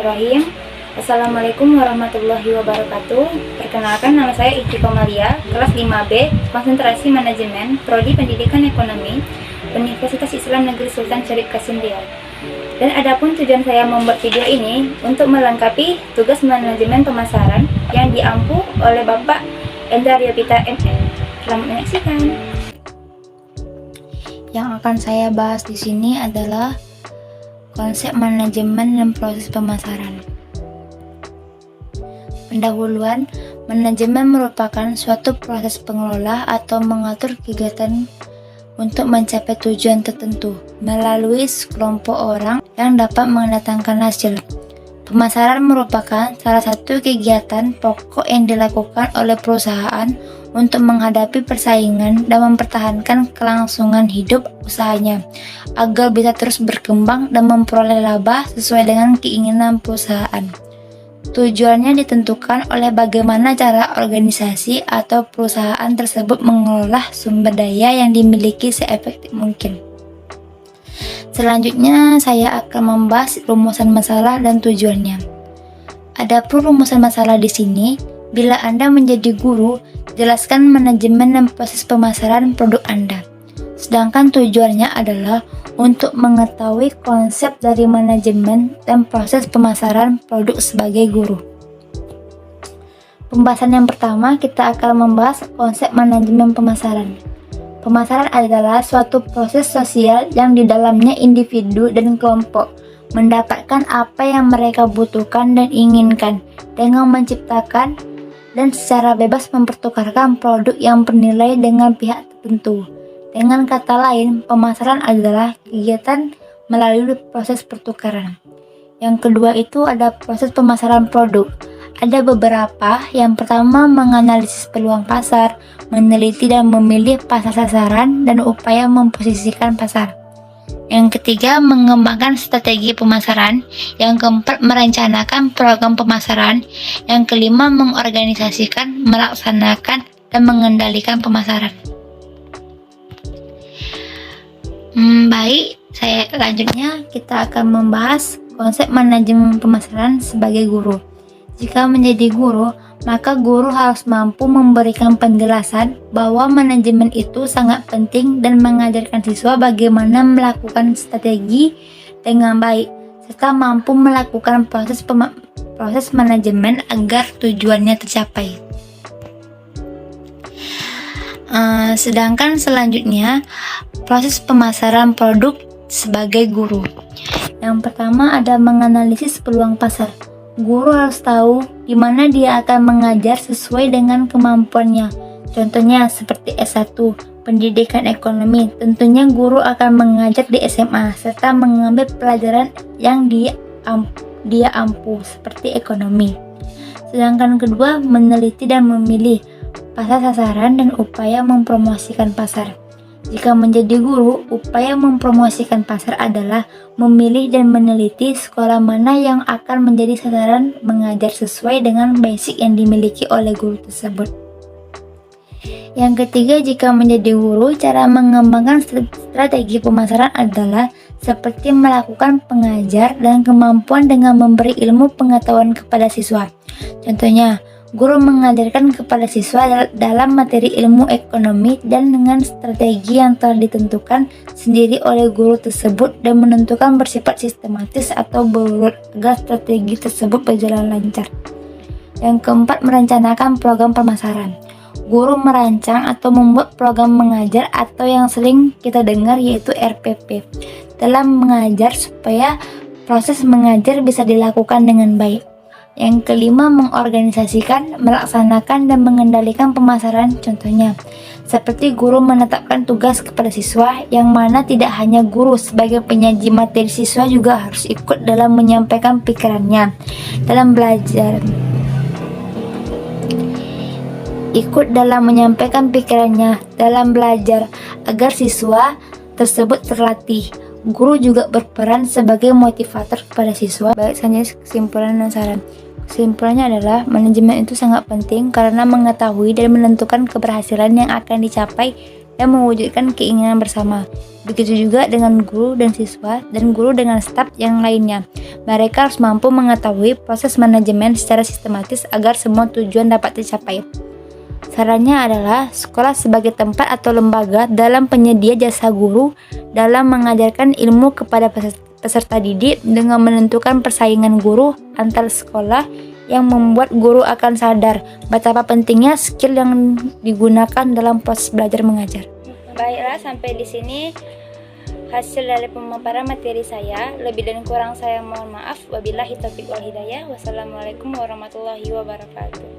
Bismillahirrahmanirrahim. Assalamualaikum warahmatullahi wabarakatuh. Perkenalkan, nama saya Ici Komalia, kelas 5B, Konsentrasi Manajemen, Prodi Pendidikan Ekonomi, Universitas Islam Negeri Sultan Syarif Qasim Riau. Dan adapun tujuan saya membuat video ini untuk melengkapi tugas manajemen pemasaran yang diampu oleh Bapak Endra Riopita MM. Selamat menyaksikan. Yang akan saya bahas di sini adalah konsep manajemen dan proses pemasaran. Pendahuluan, manajemen merupakan suatu proses pengelola atau mengatur kegiatan untuk mencapai tujuan tertentu melalui sekelompok orang yang dapat mendatangkan hasil. Pemasaran merupakan salah satu kegiatan pokok yang dilakukan oleh perusahaan untuk menghadapi persaingan dan mempertahankan kelangsungan hidup usahanya agar bisa terus berkembang dan memperoleh laba sesuai dengan keinginan perusahaan. Tujuannya ditentukan oleh bagaimana cara organisasi atau perusahaan tersebut mengelola sumber daya yang dimiliki seefektif mungkin. Selanjutnya, saya akan membahas rumusan masalah dan tujuannya. Adapun rumusan masalah di sini, bila Anda menjadi guru, jelaskan manajemen dan proses pemasaran produk Anda. Sedangkan tujuannya adalah untuk mengetahui konsep dari manajemen dan proses pemasaran produk sebagai guru. Pembahasan yang pertama, kita akan membahas konsep manajemen pemasaran. Pemasaran adalah suatu proses sosial yang di dalamnya individu dan kelompok mendapatkan apa yang mereka butuhkan dan inginkan dengan menciptakan dan secara bebas mempertukarkan produk yang bernilai dengan pihak tertentu. Dengan kata lain, pemasaran adalah kegiatan melalui proses pertukaran. Yang kedua itu ada proses pemasaran produk. Ada beberapa. Yang pertama, menganalisis peluang pasar, meneliti dan memilih pasar sasaran, dan upaya memposisikan pasar. Yang ketiga, mengembangkan strategi pemasaran. Yang keempat, merencanakan program pemasaran. Yang kelima, mengorganisasikan, melaksanakan, dan mengendalikan pemasaran. Baik, selanjutnya kita akan membahas konsep manajemen pemasaran sebagai guru. Jika menjadi guru, maka guru harus mampu memberikan penjelasan bahwa manajemen itu sangat penting dan mengajarkan siswa bagaimana melakukan strategi dengan baik, serta mampu melakukan proses manajemen agar tujuannya tercapai. Sedangkan selanjutnya, proses pemasaran produk sebagai guru. Yang pertama ada menganalisis peluang pasar. Guru harus tahu di mana dia akan mengajar sesuai dengan kemampuannya. Contohnya seperti S1, pendidikan ekonomi. Tentunya guru akan mengajar di SMA serta mengambil pelajaran yang dia ampu seperti ekonomi. Sedangkan kedua, meneliti dan memilih pasar sasaran dan upaya mempromosikan pasar. Jika menjadi guru, upaya mempromosikan pasar adalah memilih dan meneliti sekolah mana yang akan menjadi sasaran mengajar sesuai dengan basic yang dimiliki oleh guru tersebut. Yang ketiga, jika menjadi guru, cara mengembangkan strategi pemasaran adalah seperti melakukan pengajar dan kemampuan dengan memberi ilmu pengetahuan kepada siswa. Contohnya, guru mengajarkan kepada siswa dalam materi ilmu ekonomi dan dengan strategi yang telah ditentukan sendiri oleh guru tersebut dan menentukan bersifat sistematis atau berurut agar strategi tersebut berjalan lancar. Yang keempat, merencanakan program pemasaran. Guru merancang atau membuat program mengajar atau yang sering kita dengar yaitu RPP dalam mengajar supaya proses mengajar bisa dilakukan dengan baik. Yang kelima, mengorganisasikan, melaksanakan, dan mengendalikan pemasaran. Contohnya, seperti guru menetapkan tugas kepada siswa, yang mana tidak hanya guru sebagai penyaji materi, siswa juga harus ikut dalam menyampaikan pikirannya dalam belajar. Agar siswa tersebut terlatih. Guru juga berperan sebagai motivator kepada siswa. Baik, selanjutnya kesimpulan dan saran. Kesimpulannya adalah manajemen itu sangat penting karena mengetahui dan menentukan keberhasilan yang akan dicapai dan mewujudkan keinginan bersama. Begitu juga dengan guru dan siswa dan guru dengan staf yang lainnya. Mereka harus mampu mengetahui proses manajemen secara sistematis agar semua tujuan dapat dicapai. Sarannya adalah sekolah sebagai tempat atau lembaga dalam penyedia jasa guru dalam mengajarkan ilmu kepada peserta didik dengan menentukan persaingan guru antar sekolah yang membuat guru akan sadar betapa pentingnya skill yang digunakan dalam proses belajar mengajar. Baiklah, sampai di sini hasil dari pemaparan materi saya. Lebih dan kurang saya mohon maaf. Wabillahi taufiq wal hidayah. Wassalamualaikum warahmatullahi wabarakatuh.